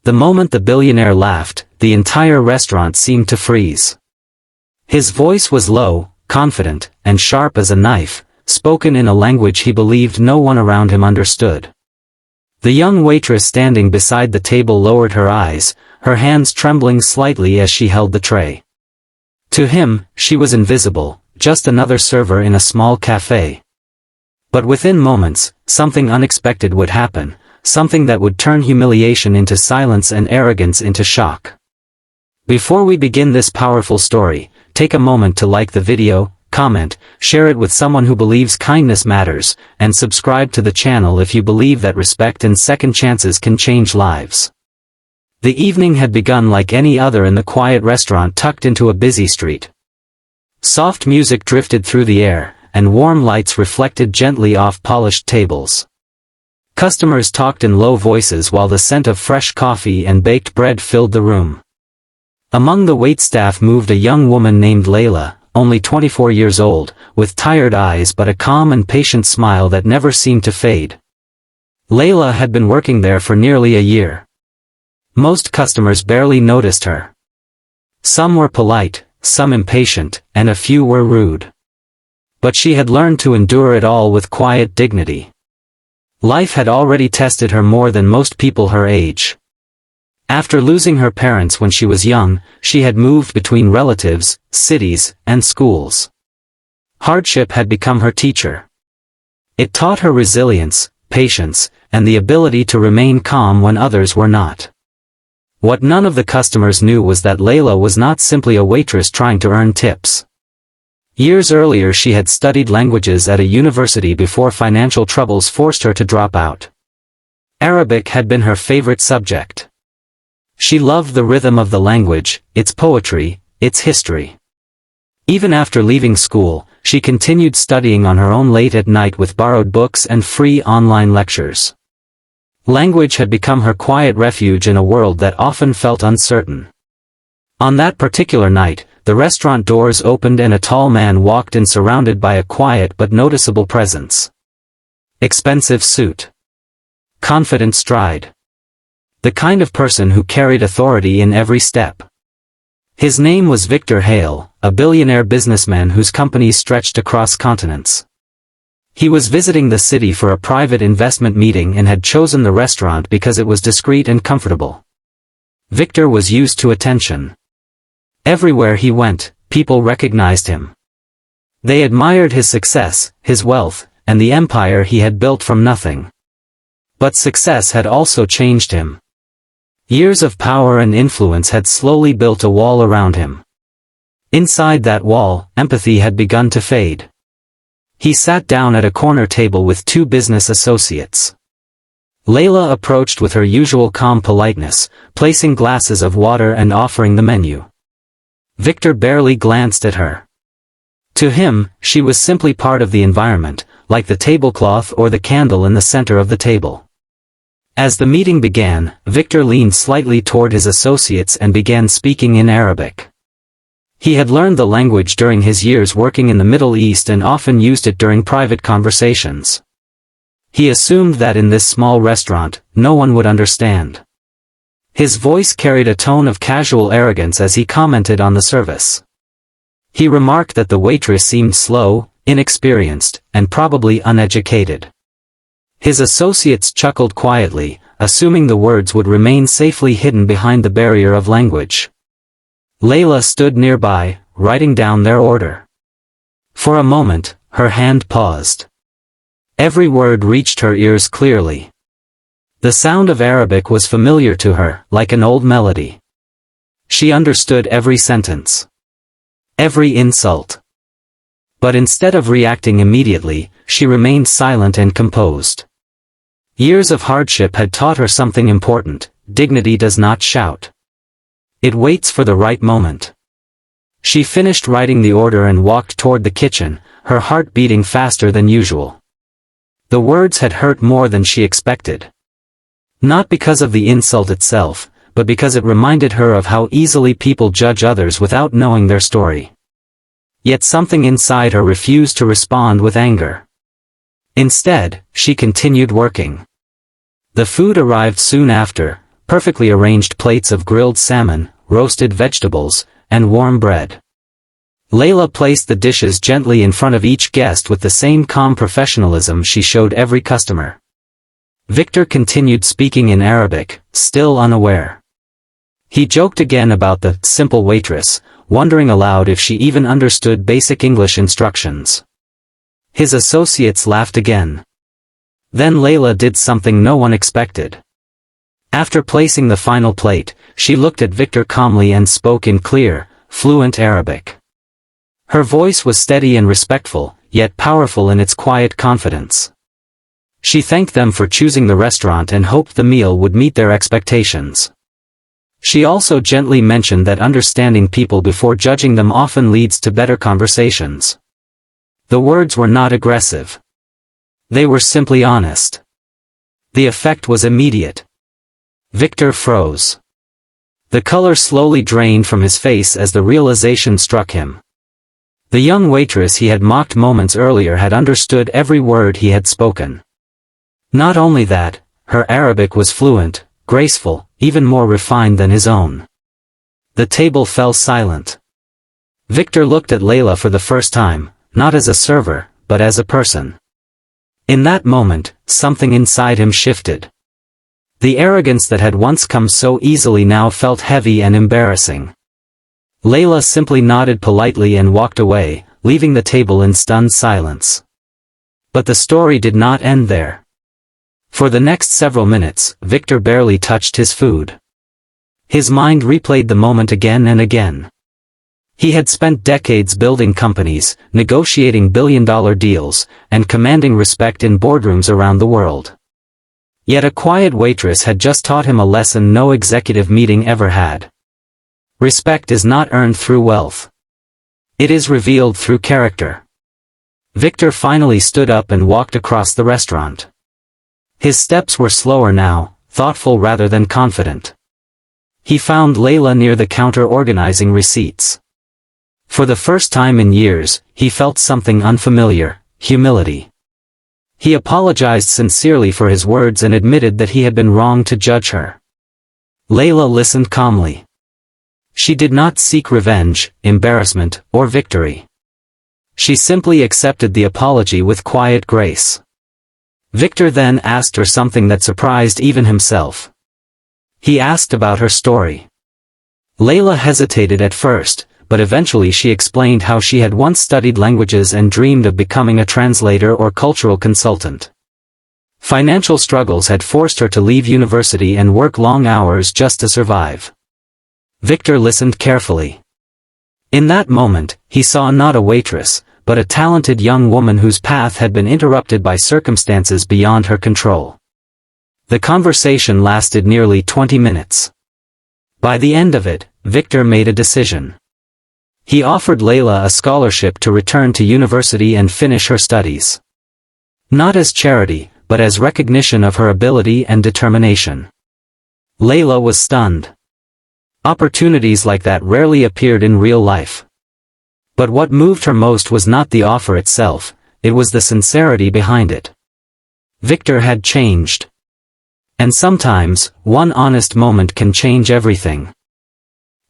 The moment the billionaire laughed, the entire restaurant seemed to freeze. His voice was low, confident, and sharp as a knife, spoken in a language he believed no one around him understood. The young waitress standing beside the table lowered her eyes, her hands trembling slightly as she held the tray. To him, she was invisible, just another server in a small cafe. But within moments, something unexpected would happen, something that would turn humiliation into silence and arrogance into shock. Before we begin this powerful story, take a moment to like the video, comment, share it with someone who believes kindness matters, and subscribe to the channel if you believe that respect and second chances can change lives. The evening had begun like any other in the quiet restaurant tucked into a busy street. Soft music drifted through the air, and warm lights reflected gently off polished tables. Customers talked in low voices while the scent of fresh coffee and baked bread filled the room. Among the waitstaff moved a young woman named Layla, only 24 years old, with tired eyes but a calm and patient smile that never seemed to fade. Layla had been working there for nearly a year. Most customers barely noticed her. Some were polite, some impatient, and a few were rude. But she had learned to endure it all with quiet dignity. Life had already tested her more than most people her age. After losing her parents when she was young, she had moved between relatives, cities, and schools. Hardship had become her teacher. It taught her resilience, patience, and the ability to remain calm when others were not. What none of the customers knew was that Layla was not simply a waitress trying to earn tips. Years earlier she had studied languages at a university before financial troubles forced her to drop out. Arabic had been her favorite subject. She loved the rhythm of the language, its poetry, its history. Even after leaving school, she continued studying on her own late at night with borrowed books and free online lectures. Language had become her quiet refuge in a world that often felt uncertain. On that particular night, the restaurant doors opened and a tall man walked in surrounded by a quiet but noticeable presence. Expensive suit. Confident stride. The kind of person who carried authority in every step. His name was Victor Hale, a billionaire businessman whose companies stretched across continents. He was visiting the city for a private investment meeting and had chosen the restaurant because it was discreet and comfortable. Victor was used to attention. Everywhere he went, people recognized him. They admired his success, his wealth, and the empire he had built from nothing. But success had also changed him. Years of power and influence had slowly built a wall around him. Inside that wall, empathy had begun to fade. He sat down at a corner table with two business associates. Layla approached with her usual calm politeness, placing glasses of water and offering the menu. Victor barely glanced at her. To him, she was simply part of the environment, like the tablecloth or the candle in the center of the table. As the meeting began, Victor leaned slightly toward his associates and began speaking in Arabic. He had learned the language during his years working in the Middle East and often used it during private conversations. He assumed that in this small restaurant, no one would understand. His voice carried a tone of casual arrogance as he commented on the service. He remarked that the waitress seemed slow, inexperienced, and probably uneducated. His associates chuckled quietly, assuming the words would remain safely hidden behind the barrier of language. Layla stood nearby, writing down their order. For a moment, her hand paused. Every word reached her ears clearly. The sound of Arabic was familiar to her, like an old melody. She understood every sentence. Every insult. But instead of reacting immediately, she remained silent and composed. Years of hardship had taught her something important: dignity does not shout. It waits for the right moment. She finished writing the order and walked toward the kitchen, her heart beating faster than usual. The words had hurt more than she expected. Not because of the insult itself, but because it reminded her of how easily people judge others without knowing their story. Yet something inside her refused to respond with anger. Instead, she continued working. The food arrived soon after, perfectly arranged plates of grilled salmon, roasted vegetables, and warm bread. Layla placed the dishes gently in front of each guest with the same calm professionalism she showed every customer. Victor continued speaking in Arabic, still unaware. He joked again about the simple waitress, wondering aloud if she even understood basic English instructions. His associates laughed again. Then Layla did something no one expected. After placing the final plate, she looked at Victor calmly and spoke in clear, fluent Arabic. Her voice was steady and respectful, yet powerful in its quiet confidence. She thanked them for choosing the restaurant and hoped the meal would meet their expectations. She also gently mentioned that understanding people before judging them often leads to better conversations. The words were not aggressive. They were simply honest. The effect was immediate. Victor froze. The color slowly drained from his face as the realization struck him. The young waitress he had mocked moments earlier had understood every word he had spoken. Not only that, her Arabic was fluent, graceful, even more refined than his own. The table fell silent. Victor looked at Layla for the first time, not as a server, but as a person. In that moment, something inside him shifted. The arrogance that had once come so easily now felt heavy and embarrassing. Layla simply nodded politely and walked away, leaving the table in stunned silence. But the story did not end there. For the next several minutes, Victor barely touched his food. His mind replayed the moment again and again. He had spent decades building companies, negotiating billion-dollar deals, and commanding respect in boardrooms around the world. Yet a quiet waitress had just taught him a lesson no executive meeting ever had. Respect is not earned through wealth. It is revealed through character. Victor finally stood up and walked across the restaurant. His steps were slower now, thoughtful rather than confident. He found Layla near the counter organizing receipts. For the first time in years, he felt something unfamiliar, humility. He apologized sincerely for his words and admitted that he had been wrong to judge her. Layla listened calmly. She did not seek revenge, embarrassment, or victory. She simply accepted the apology with quiet grace. Victor then asked her something that surprised even himself. He asked about her story. Layla hesitated at first, but eventually she explained how she had once studied languages and dreamed of becoming a translator or cultural consultant. Financial struggles had forced her to leave university and work long hours just to survive. Victor listened carefully. In that moment, he saw not a waitress, but a talented young woman whose path had been interrupted by circumstances beyond her control. The conversation lasted nearly 20 minutes. By the end of it, Victor made a decision. He offered Layla a scholarship to return to university and finish her studies. Not as charity, but as recognition of her ability and determination. Layla was stunned. Opportunities like that rarely appeared in real life. But what moved her most was not the offer itself, it was the sincerity behind it. Victor had changed. And sometimes, one honest moment can change everything.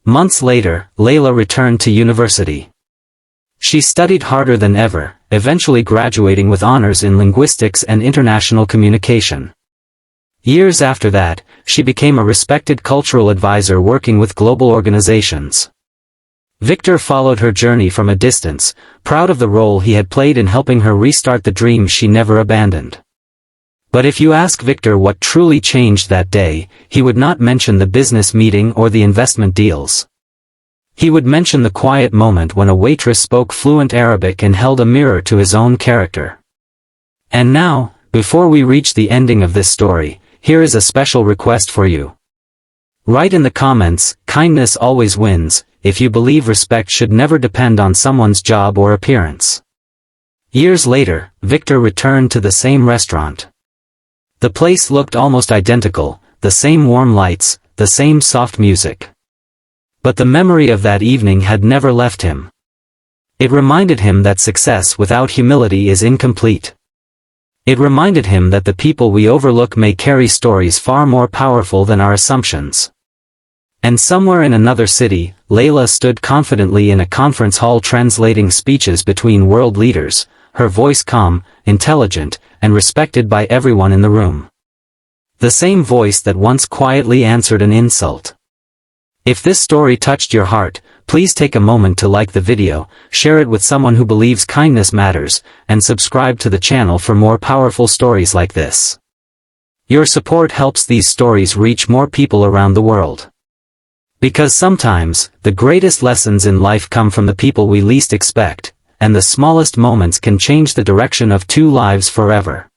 Months later, Layla returned to university. She studied harder than ever, eventually graduating with honors in linguistics and international communication. Years after that, she became a respected cultural advisor working with global organizations. Victor followed her journey from a distance, proud of the role he had played in helping her restart the dream she never abandoned. But if you ask Victor what truly changed that day, he would not mention the business meeting or the investment deals. He would mention the quiet moment when a waitress spoke fluent Arabic and held a mirror to his own character. And now, before we reach the ending of this story, here is a special request for you. Write in the comments, kindness always wins, if you believe respect should never depend on someone's job or appearance. Years later, Victor returned to the same restaurant. The place looked almost identical, the same warm lights, the same soft music. But the memory of that evening had never left him. It reminded him that success without humility is incomplete. It reminded him that the people we overlook may carry stories far more powerful than our assumptions. And somewhere in another city, Layla stood confidently in a conference hall translating speeches between world leaders, her voice calm, intelligent, and respected by everyone in the room. The same voice that once quietly answered an insult. If this story touched your heart, please take a moment to like the video, share it with someone who believes kindness matters, and subscribe to the channel for more powerful stories like this. Your support helps these stories reach more people around the world. Because sometimes, the greatest lessons in life come from the people we least expect, and the smallest moments can change the direction of two lives forever.